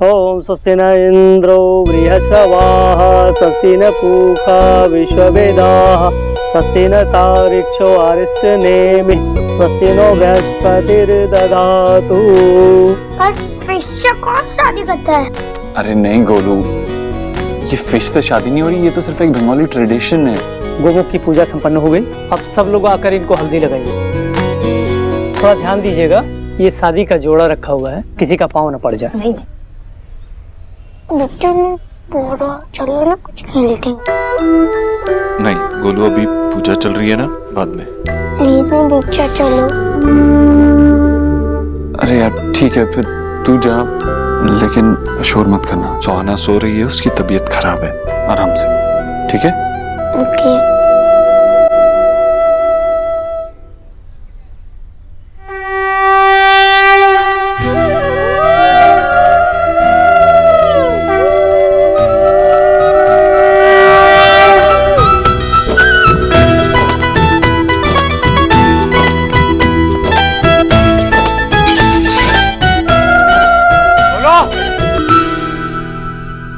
ओम स्वस्ति न इंद्रो बृहस्पतिः स्वस्ति न पूषा विश्ववेदाः स्वस्ति न तारिक्षो अरिष्टनेमिः स्वस्ति नो बृहस्पतिर्दधातु। पर फिश से कौन शादी करता है? अरे नहीं गोलू, ये फिश से शादी नहीं हो रही, ये तो सिर्फ एक बंगाली ट्रेडिशन है। गोमुख की पूजा संपन्न हो गई, अब सब लोग आकर इनको हल्दी लगाइए। थोड़ा ध्यान दीजिएगा, ये शादी का जोड़ा रखा हुआ है, किसी का पाँव न पड़ जाए। नहीं बच्चों पूरा चलो ना कुछ खेलते हैं। नहीं गोलू, अभी पूजा चल रही है ना, बाद में। प्लीज ना बच्चा चलो। अरे यार ठीक है, फिर तू जा, लेकिन शोर मत करना। सुहाना सो रही है, उसकी तबीयत खराब है, आराम से, ठीक है? ओके।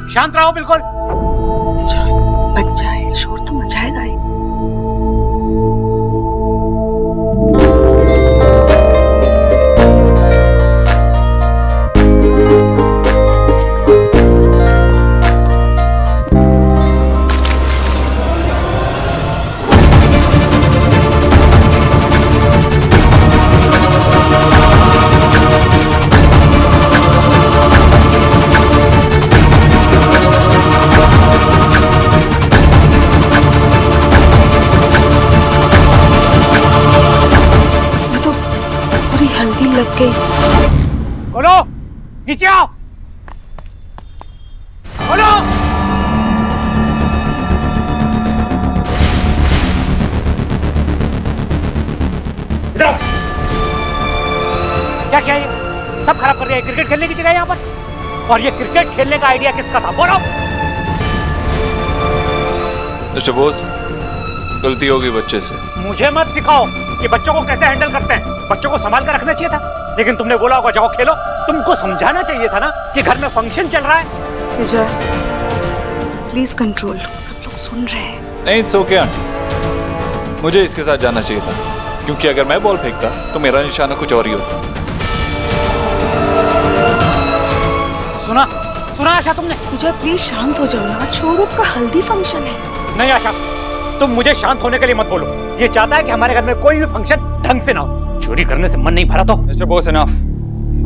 शांत रहो बिल्कुल। बच्चा है, शोर तो मचाएगा ही। लग गई। बोलो, नीचे आओ। बोलो। इधर आओ। क्या किया ये? सब खराब कर दिया। क्रिकेट खेलने की जगह यहाँ पर, और ये क्रिकेट खेलने का आइडिया किसका था? बोलो। मिस्टर बोस, गलती होगी बच्चे से। मुझे मत सिखाओ कि बच्चों को कैसे हैंडल करते हैं। बच्चों को संभाल कर रखना चाहिए था, लेकिन तुमने बोला होगा जाओ खेलो। तुमको समझाना चाहिए था ना कि घर में फंक्शन चल रहा है। विजय, प्लीज कंट्रोल, सब लोग सुन रहे हैं। नहीं, इट्स ओके आंटी, मुझे इसके साथ जाना चाहिए था, क्योंकि अगर मैं बॉल फेंकता तो मेरा निशाना कुछ और ही होता। सुना आशा तुमने? विजय प्लीज शांत हो जाओ ना, शोरूम का हल्दी फंक्शन है। नहीं आशा, तुम मुझे शांत होने के लिए मत बोलो। ये चाहता है कि हमारे घर में कोई भी फंक्शन ढंग से ना हो। चोरी करने से मन नहीं भरा तो? मिस्टर बोस इनफ,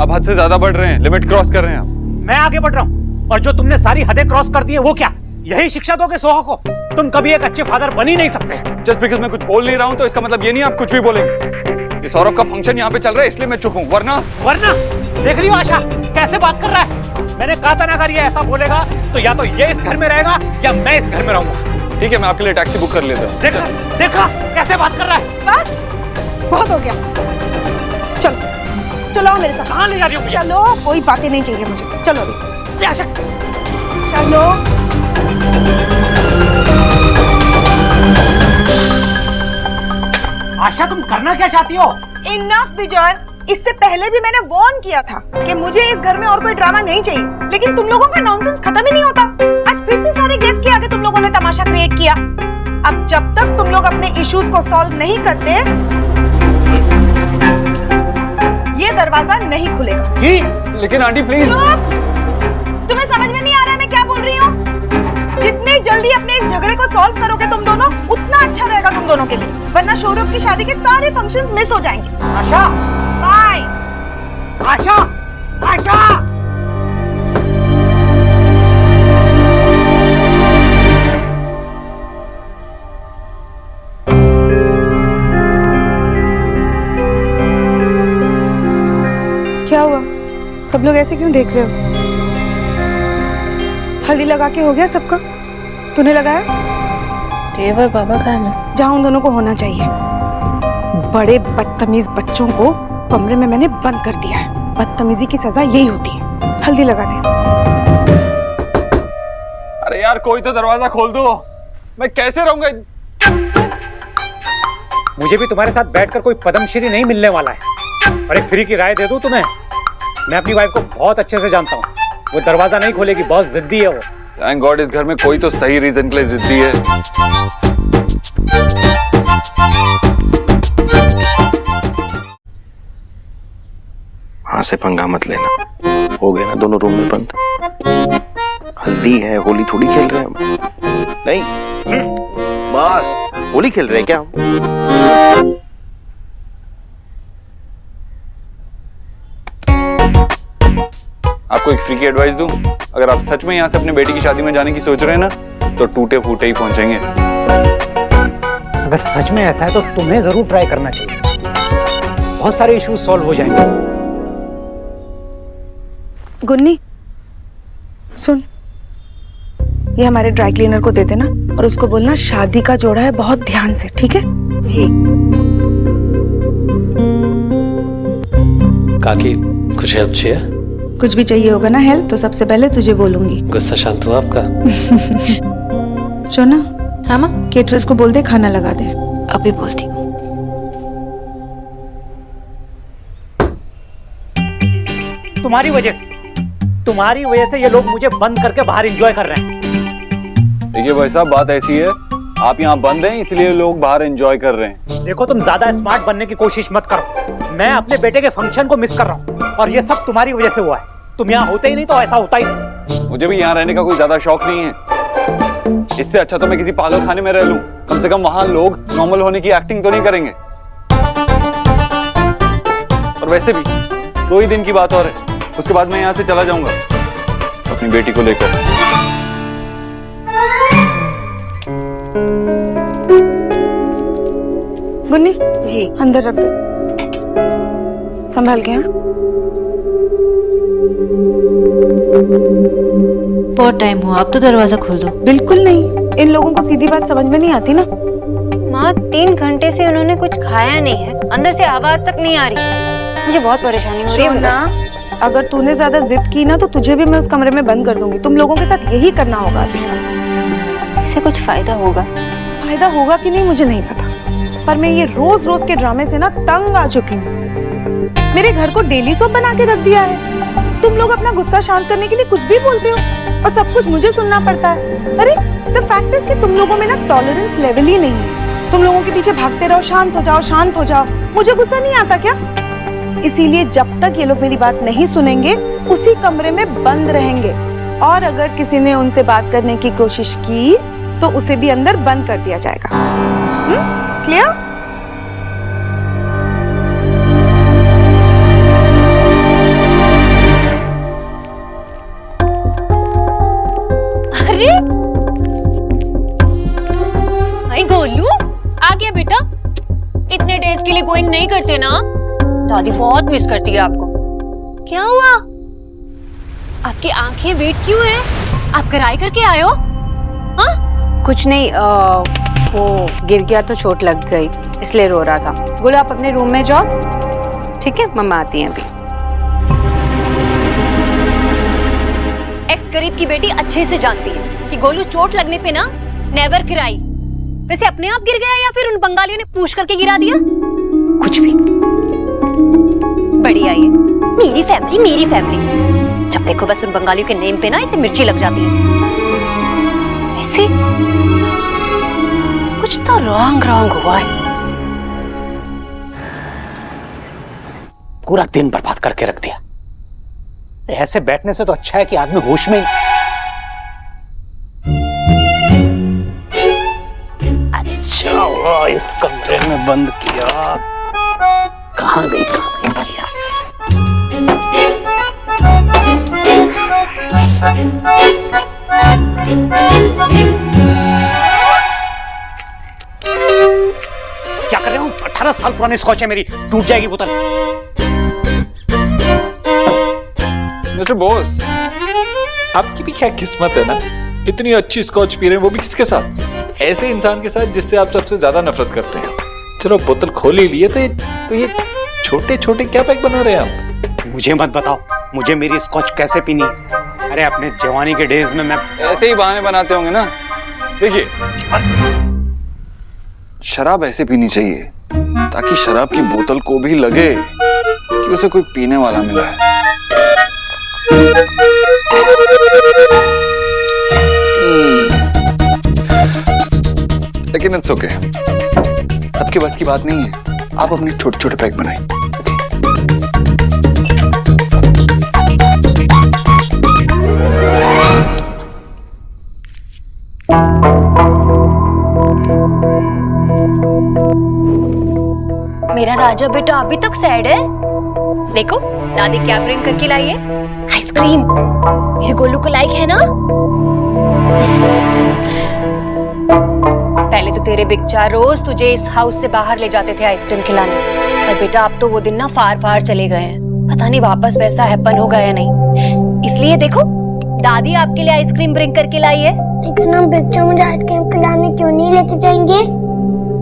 आप हद से ज्यादा बढ़ रहे हैं, लिमिट क्रॉस कर रहे हैं आप। मैं आगे बढ़ रहा हूँ, और जो तुमने सारी हदें क्रॉस कर दी है वो क्या? यही शिक्षा दोगे सोहा को? तुम कभी एक अच्छे फादर बन ही नहीं सकते। जस्ट बिकॉज़ मैं कुछ बोल नहीं रहा हूँ तो इसका मतलब ये नहीं आप कुछ भी बोलेंगे। ये सौरभ का फंक्शन यहाँ पे चल रहा है इसलिए मैं चुप हूँ, वरना देख रही हो आशा कैसे बात कर रहा है? मैंने कहा था ना, अगर ये ऐसा बोलेगा तो या तो ये इस घर में रहेगा या मैं इस घर में रहूंगा। ठीक है, मैं आपके लिए टैक्सी बुक कर लेता हूँ। देखा कैसे बात कर रहा है? बस बहुत हो गया, चलो चलो मेरे साथ। कहाँ ले जा रही हो? चलो, कोई बातें नहीं चाहिए मुझे, चलो अभी। आशा चलो। आशा तुम करना क्या चाहती हो? इनफ विजय, इससे पहले भी मैंने वार्न किया था कि मुझे इस घर में और कोई ड्रामा नहीं चाहिए, लेकिन तुम लोगों का नॉनसेंस खत्म ही नहीं होता। आज फिर से सारे गेस्ट के आगे तुम लोगों ने तमाशा क्रिएट किया। अब जब तक तुम लोग अपने इश्यूज को सॉल्व नहीं करते, ये दरवाजा नहीं खुलेगा। लेकिन आंटी प्लीज। तुम्हें समझ में नहीं आ रहा है मैं क्या बोल रही हूँ? जितनी जल्दी अपने इस झगड़े को सॉल्व करोगे तुम दोनों, उतना अच्छा रहेगा तुम दोनों के लिए, वरना शोरूम की शादी के सारे फंक्शंस मिस हो जाएंगे। आशा, बाय। आशा, आशा। क्या हुआ? सब लोग ऐसे क्यों देख रहे हो? हल्दी लगा के हो गया सबका? तूने लगाया? देवर बाबा का है ना? जहाँ उन दोनों को होना चाहिए। बड़े बदतमीज बच्चों को कमरे में मैंने बंद कर दिया है। बदतमीजी की सजा यही होती है। हल्दी लगा दे। अरे यार कोई तो दरवाजा खोल दो, मैं कैसे रहूंगा? मुझे भी तुम्हारे साथ बैठकर कोई पद्मश्री नहीं मिलने वाला है, और एक फ्री की राय दे दूं तुम्हें। मैं अपनी वाइफ को बहुत अच्छे से जानता हूँ। वो दरवाजा नहीं खोलेगी, बहुत जिद्दी है वो। थैंक गॉड इस घर में कोई तो सही रीजन के लिए जिद्दी है। वहां से पंगा मत लेना, हो गए ना दोनों रूम में बंद। हल्दी है, होली थोड़ी खेल रहे हैं हम। नहीं, बस होली खेल रहे हैं क्या हम? आपको एक फ्री की एडवाइस दूं, अगर आप सच में यहाँ से अपने बेटी की शादी में जाने की सोच रहे हैं ना, तो टूटे फूटे ही पहुंचेंगे। अगर सच में ऐसा है तो तुम्हें जरूर ट्राई करना चाहिए, बहुत सारे इश्यूज सॉल्व हो जाएंगे। गुन्नी सुन, ये हमारे ड्राई क्लीनर को दे देना और उसको बोलना शादी का जोड़ा है, बहुत ध्यान से, ठीक है? जी। काकी कुछ हेल्प चाहिए? कुछ भी चाहिए होगा ना हेल्प तो सबसे पहले तुझे बोलूंगी। गुस्सा शांत हुआ आपका? सोना, हाँ माँ, केटरर्स को बोल दे खाना लगा दे। अभी बोलती हूँ। तुम्हारी वजह से ये लोग मुझे बंद करके बाहर एंजॉय कर रहे हैं। देखिए भाई साहब, बात ऐसी है, आप यहाँ बंद हैं इसलिए लोग बाहर एंजॉय कर रहे हैं। देखो, तुम ज्यादा स्मार्ट बनने की कोशिश मत करो। मैं अपने बेटे के फंक्शन को मिस कर रहा हूँ और ये सब तुम्हारी वजह से हुआ है। तुम यहाँ होते ही नहीं तो ऐसा होता ही नहीं। मुझे भी यहाँ रहने का कोई ज्यादा शौक नहीं है। इससे अच्छा तो मैं किसी पागल खाने में रह लूं। कम से कम वहां लोग नॉर्मल होने की एक्टिंग तो नहीं करेंगे। और वैसे भी 2 ही दिन की बात और है, उसके बाद मैं यहाँ से चला जाऊंगा अपनी बेटी को लेकर। गुन्नी जी। अंदर रख दे, संभाल के। हाँ, बहुत टाइम हुआ, अब तो दरवाजा खोल दो। बिल्कुल नहीं, इन लोगों को सीधी बात समझ में नहीं आती ना। माँ 3 घंटे से उन्होंने कुछ खाया नहीं है, अंदर से आवाज तक नहीं आ रही। मुझे बहुत परेशानी हो रही है। सोना, अगर तूने ज्यादा जिद की ना तो तुझे भी मैं उस कमरे में बंद कर दूंगी। तुम लोगों के साथ यही करना होगा अभी। इससे कुछ फायदा होगा? फायदा होगा कि नहीं मुझे नहीं पता, पर मैं ये रोज रोज के ड्रामे से ना तंग आ चुकी हूँ। मेरे घर को डेली सोप बना के रख दिया है। तुम लोग अपना गुस्सा शांत करने के लिए कुछ भी बोलते हो और सब कुछ मुझे सुनना पड़ता है। अरे द फैक्ट इज कि तुम लोगों में ना टॉलरेंस लेवल ही नहीं है। तुम लोगों के पीछे भागते रहो, शांत हो जाओ, शांत हो जाओ। मुझे गुस्सा नहीं आता क्या? इसीलिए जब तक ये लोग मेरी बात नहीं सुनेंगे उसी कमरे में बंद रहेंगे, और अगर किसी ने उनसे बात करने की कोशिश की तो उसे भी अंदर बंद कर दिया जाएगा। क्लियर? अरे भाई गोलू आ गया बेटा। इतने डेज के लिए गोइंग नहीं करते ना, दादी बहुत मिस करती है आपको। क्या हुआ? आपकी आंखें वेट क्यों है? आप कराई करके आए हो? हाँ? कुछ नहीं, वो गिर गया तो चोट लग गई इसलिए रो रहा था। बोलो आप अपने रूम में जाओ, ठीक है? मम्मा आती हैं अभी। एक्स गरीब की बेटी अच्छे से जानती है कि गोलू चोट लगने पे ना नेवर क्राई। वैसे अपने आप गिर गया या फिर उन बंगालियों ने पुश करके गिरा दिया? कुछ भी। बढ़िया, ये मेरी फैमिली। जब देखो बस उन बंगालियों के नेम पे ना इसे मिर्ची लग जाती है। ऐसे कुछ तो रॉन्ग हुआ है। पूरा दिन बर्बाद करके रख दिया। ऐसे बैठने से तो अच्छा है कि आदमी होश में ही। अच्छा हुआ इस कमरे में बंद किया। कहाँ गई? यस। क्या कर रहे हो? 18 साल पुरानी स्कॉच है मेरी, टूट जाएगी बोतल। मिस्टर बॉस, आपकी भी क्या किस्मत है ना, इतनी अच्छी स्कॉच पी रहे हैं, वो भी किसके साथ? ऐसे इंसान के साथ जिससे आप सबसे ज्यादा नफरत करते हैं। चलो बोतल खोल ही लिए तो ये छोटे छोटे क्या पैक बना रहे हैं आप? मुझे मत बताओ मुझे मेरी स्कॉच कैसे पीनी है। अरे अपने जवानी के डेज में मैं ऐसे ही बहाने बनाते होंगे ना। देखिए, शराब ऐसे पीनी चाहिए ताकि शराब की बोतल को भी लगे कि उसे कोई पीने वाला मिला है। लेकिन इट्स ओके, आपके बस की बात नहीं है। आप अपने छोटे छोटे पैक बनाएं। मेरा राजा बेटा अभी तक सैड है। देखो दादी क्या ब्रिंग करके लाई है, आइसक्रीम। मेरे गोलू को लाइक है ना। पहले तो तेरे बिच्चा रोज तुझे इस हाउस से बाहर ले जाते थे आइसक्रीम खिलाने, पर बेटा अब तो वो दिन ना फार फार चले गए हैं। पता नहीं वापस वैसा हैपन होगा या नहीं। इसलिए देखो दादी आपके लिए आइसक्रीम ब्रिंग करके लाई है। लेकिन हम बिच्चा मुझे आइसक्रीम खिलाने क्यों नहीं लेके जाएंगे?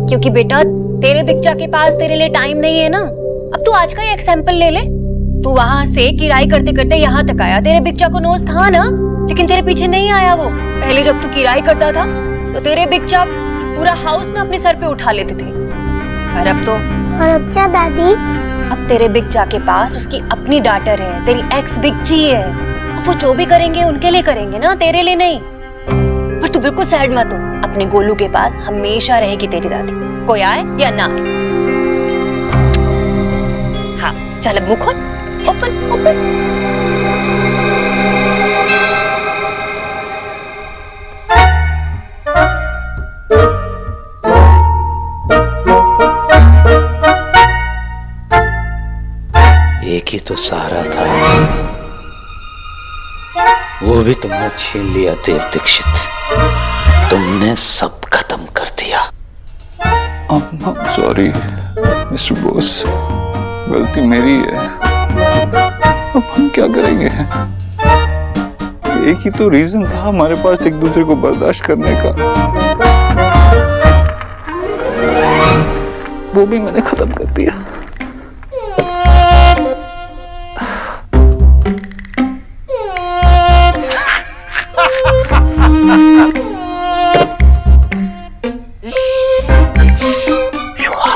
क्योंकि बेटा तेरे बिच्चा के पास तेरे लिए टाइम नहीं है ना। अब तू आज का ही एग्जाम्पल ले ले। तू वहाँ से किराई करते करते यहाँ तक आया, तेरे बिच्चा को नोज था ना, लेकिन तेरे पीछे नहीं आया वो। पहले जब तू किराई करता था तो तेरे बिच्चा पूरा हाउस ना अपने सर पे उठा लेते थे, और अब क्या दादी? अब तेरे बिच्चा के पास उसकी अपनी डॉटर है, तेरी एक्स बिच्ची है। अब वो जो भी करेंगे उनके लिए करेंगे ना, तेरे लिए नहीं। पर तू बिल्कुल सैड मत हो, अपने गोलू के पास हमेशा रहेगी तेरी दादी, कोई आए या ना आए। हाँ चल अब मुंह खोल, ओपन ओपन। एक ही तो सहारा था, वो भी तुमने छीन लिया देव दीक्षित। तुमने सब खत्म कर दिया। सॉरी मिस्टर बोस, गलती मेरी है। अब हम क्या करेंगे? एक ही तो रीजन था हमारे पास एक दूसरे को बर्दाश्त करने का, वो भी मैंने खत्म कर दिया।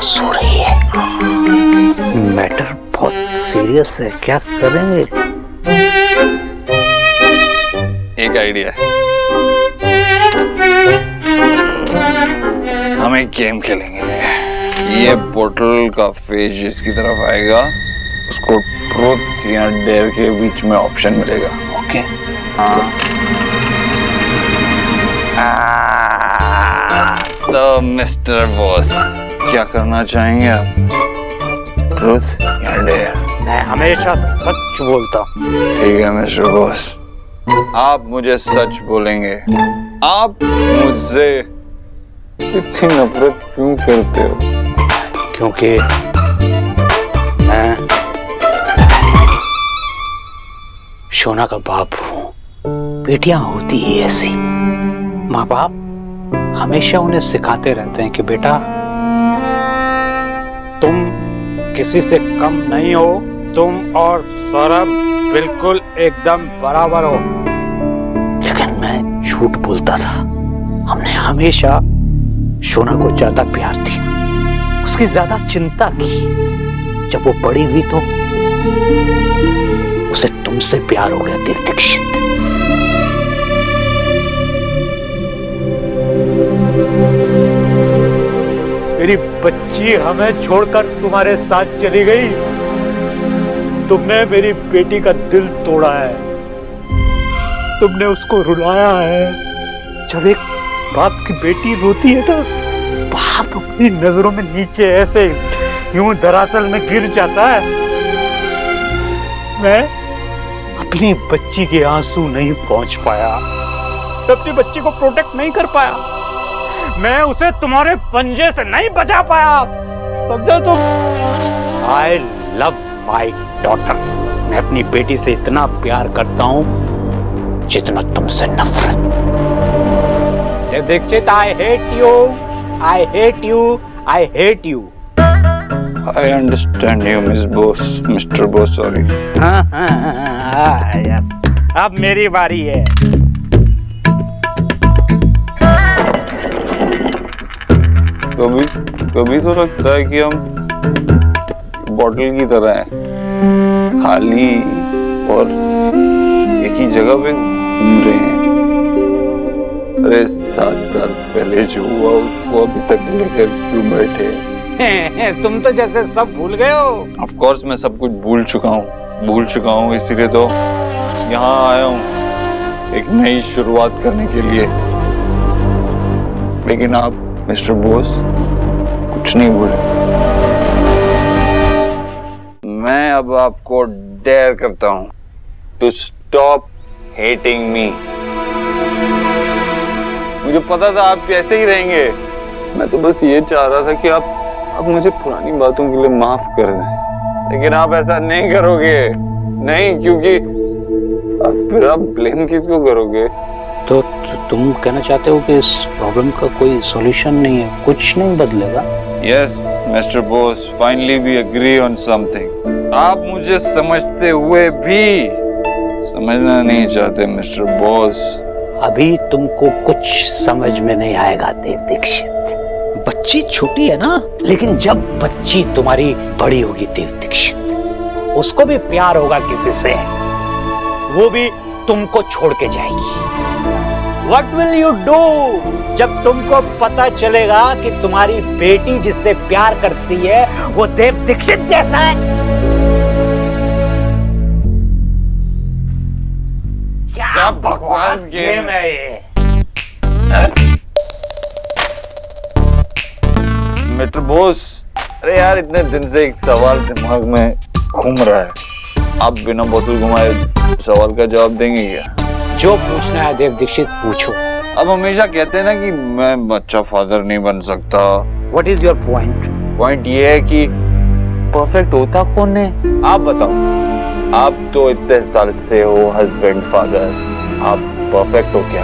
सो रही है, मैटर बहुत सीरियस है, क्या करेंगे? एक आइडिया है, हम एक गेम खेलेंगे। ये बोतल का फेस जिसकी तरफ आएगा उसको ट्रूथ या डेयर के बीच में ऑप्शन मिलेगा। ओके? हाँ। तो मिस्टर बॉस क्या करना चाहेंगे आप, ट्रूथ या डेयर? मैं हमेशा सच बोलता हूँ। ठीक है मिस्टर बॉस, आप मुझे सच बोलेंगे। आप मुझसे इतनी नफरत क्यों करते हो? क्योंकि मैं शोना का बाप हूँ। बेटियां होती ही ऐसी, माँ बाप हमेशा उन्हें सिखाते रहते हैं कि बेटा तुम किसी से कम नहीं हो, तुम और सौरभ बिल्कुल एकदम बराबर हो। लेकिन मैं झूठ बोलता था। हमने हमेशा शोना को ज्यादा प्यार दिया, उसकी ज्यादा चिंता की। जब वो बड़ी हुई तो उसे तुमसे प्यार हो गया देव दीक्षित। मेरी बच्ची हमें छोड़कर तुम्हारे साथ चली गई। तुमने मेरी बेटी का दिल तोड़ा है, तुमने उसको रुलाया है। जब एक बाप की बेटी रोती है तो बाप अपनी नजरों में नीचे ऐसे यूं धरातल में गिर जाता है। मैं अपनी बच्ची के आंसू नहीं पहुंच पाया, मैं अपनी बच्ची को प्रोटेक्ट नहीं कर पाया, मैं उसे तुम्हारे पंजे से नहीं बचा पाया, समझा तुम? I love my daughter. मैं अपनी बेटी से इतना प्यार करता हूं जितना तुमसे नफरत। Dikshit, I hate you, I hate you, I hate you. I understand you, Miss Boss, Mr. Boss, sorry. Yes, अब मेरी बारी है। कभी तो लगता है कि हम बॉटल की तरह हैं, खाली और एक ही जगह पे घूम रहे हैं। अरे 7 साल पहले जो हुआ उसको अभी तक लेकर क्यों बैठे? तुम तो जैसे सब भूल गए हो। ऑफ कोर्स मैं सब कुछ भूल चुका हूँ, इसीलिए तो यहाँ आया हूँ एक नई शुरुआत करने के लिए। लेकिन आप मिस्टर बोस कुछ नहीं भूले। मैं अब आपको डेयर करता हूँ टू स्टॉप हेटिंग मी। मुझे पता था आप कैसे ही रहेंगे। मैं तो बस ये चाह रहा था कि आप मुझे पुरानी बातों के लिए माफ कर दें, लेकिन आप ऐसा नहीं करोगे। नहीं, क्योंकि फिर आप ब्लेम किसको करोगे? तो तुम कहना चाहते हो कि इस प्रॉब्लम का कोई सॉल्यूशन नहीं है, कुछ नहीं बदलेगा? Yes mister boss, finally we agree on something. आप मुझे समझते हुए भी समझना नहीं चाहते मिस्टर बॉस। अभी तुमको कुछ समझ में नहीं आएगा देव दीक्षित। बच्ची छोटी है ना, लेकिन जब बच्ची तुम्हारी बड़ी होगी देव दीक्षित, उसको भी प्यार होगा किसी से, वो भी तुमको छोड़ के जाएगी। What will you do जब तुमको पता चलेगा कि तुम्हारी बेटी जिससे प्यार करती है वो देव दीक्षित जैसा है? क्या बकवास गेम है ये? मिस्टर बोस, अरे यार इतने दिन से एक सवाल दिमाग में घूम रहा है, आप बिना बोतल घुमाए सवाल का जवाब देंगे क्या? जो पूछना है देव दीक्षित पूछो। अब हमेशा कहते हैं ना कि मैं अच्छा फादर नहीं बन सकता। What is your point? Point ये है कि परफेक्ट होता कौन है? आप बताओ। आप तो इतने साल से हो हस्बैंड फादर, आप परफेक्ट हो क्या?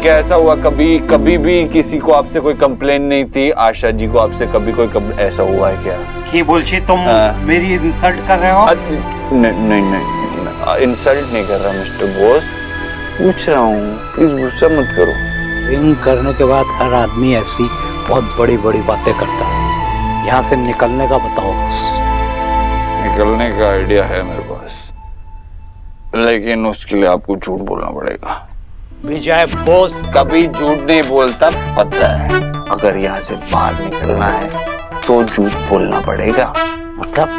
क्या ऐसा हुआ कभी भी किसी को आपसे कोई कंप्लेन नहीं थी? आशा जी को आपसे कभी कोई ऐसा हुआ है क्या? की बोलछी तुम मेरी इंसल्ट कर रहे हो? नहीं, इंसल्ट नहीं कर रहा मिस्टर बोस, पूछ रहा हूँ, प्लीज गुस्सा मत करो। ड्रिंक करने के बाद हर आदमी ऐसी बहुत बड़ी बड़ी बातें करता है। यहाँ से निकलने का बताओ बस। निकलने का आइडिया है मेरे पास, लेकिन उसके लिए आपको झूठ बोलना पड़ेगा। विजय बोस कभी झूठ नहीं बोलता, पता है। अगर यहाँ से बाहर निकलना है तो झूठ बोलना पड़ेगा। मतलब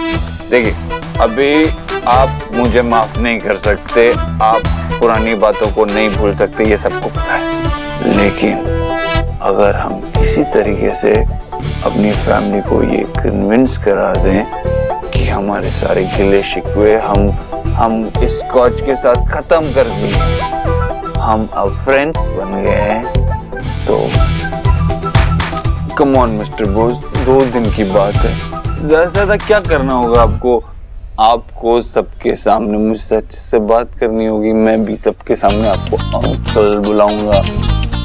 देखिए, अभी आप मुझे माफ नहीं कर सकते, आप पुरानी बातों को नहीं भूल सकते, ये सबको पता है। लेकिन अगर हम किसी तरीके से अपनी फैमिली को ये कन्विंस करा दें कि हमारे सारे गिले शिकवे हम इस स्कॉच के साथ खत्म कर दिए, हम अब फ्रेंड्स बन गए हैं, तो कम ऑन मिस्टर बोस, 2 दिन की बात है, ज्यादा से ज्यादा क्या करना होगा आपको? आपको सबके सामने मुझसे अच्छे से बात करनी होगी। मैं भी सबके सामने आपको अंकल बुलाऊंगा,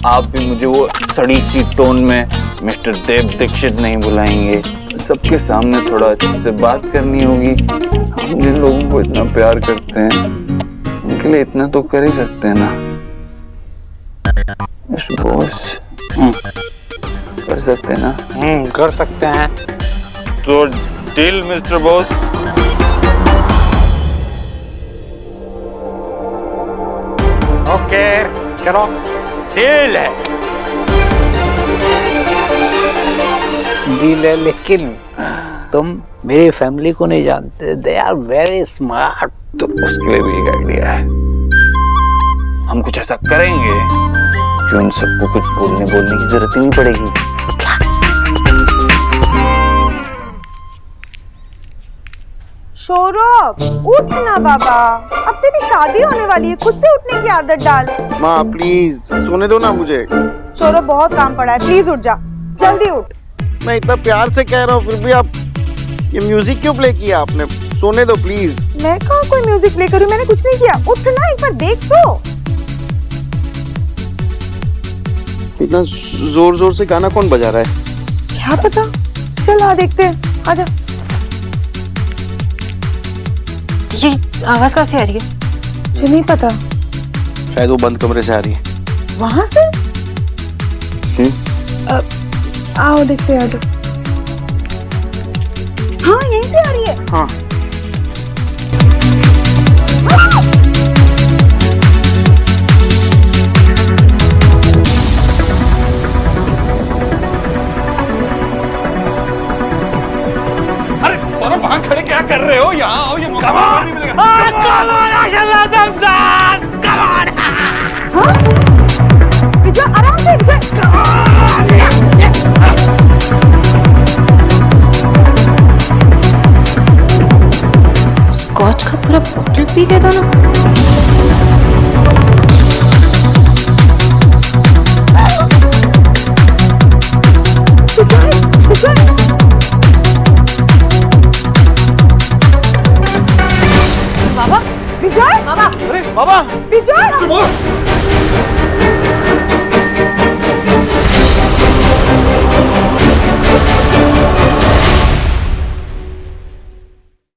आप भी मुझे वो सड़ी सी टोन में मिस्टर देव दीक्षित नहीं बुलाएंगे। सबके सामने थोड़ा अच्छे से बात करनी होगी। हम जिन लोगों को इतना प्यार करते हैं उनके लिए इतना तो कर ही सकते हैं ना मिस्टर बॉस? कर सकते हैं ना? कर सकते हैं। तो डील मिस्टर बॉस। ओके चलो, डील है। डील है, लेकिन तुम मेरी फैमिली को नहीं जानते। They are very smart. तो उसके लिए भी एक आइडिया है। हम कुछ ऐसा करेंगे कि उन सबको कुछ बोलने की जरूरत ही नहीं पड़ेगी। सौरभ उठ ना बाबा, अब तेरी शादी होने वाली है, खुद से उठने की आदत डाल। माँ प्लीज सोने दो ना मुझे। सौरभ बहुत काम पड़ा है, प्लीज उठ जा, जल्दी उठ। मैं इतना प्यार से कह रहा हूँ फिर भी आप ये म्यूजिक क्यों प्ले किया आपने? सोने दो प्लीज। मैं कहाँ कोई म्यूजिक प्ले करूँ, मैंने कुछ नहीं किया। उठ ना, एक बार देख तो। इतना जोर जोर से गाना कौन बजा रहा है? क्या पता, चल आ देखते हैं, आजा। ये आवाज कहाँ से आ रही है? मुझे नहीं पता, शायद वो बंद कमरे से आ रही है। वहां से? आओ देखते हैं, आजा। हाँ यहीं से आ रही है। हाँ यहाँ आओ, ये मौका बार नहीं मिलेगा। विजय आराम से विजय स्कॉच का पूरा बॉटल पी गया था ना। विजय अरे बाबा, विजय मिस्टर बोस,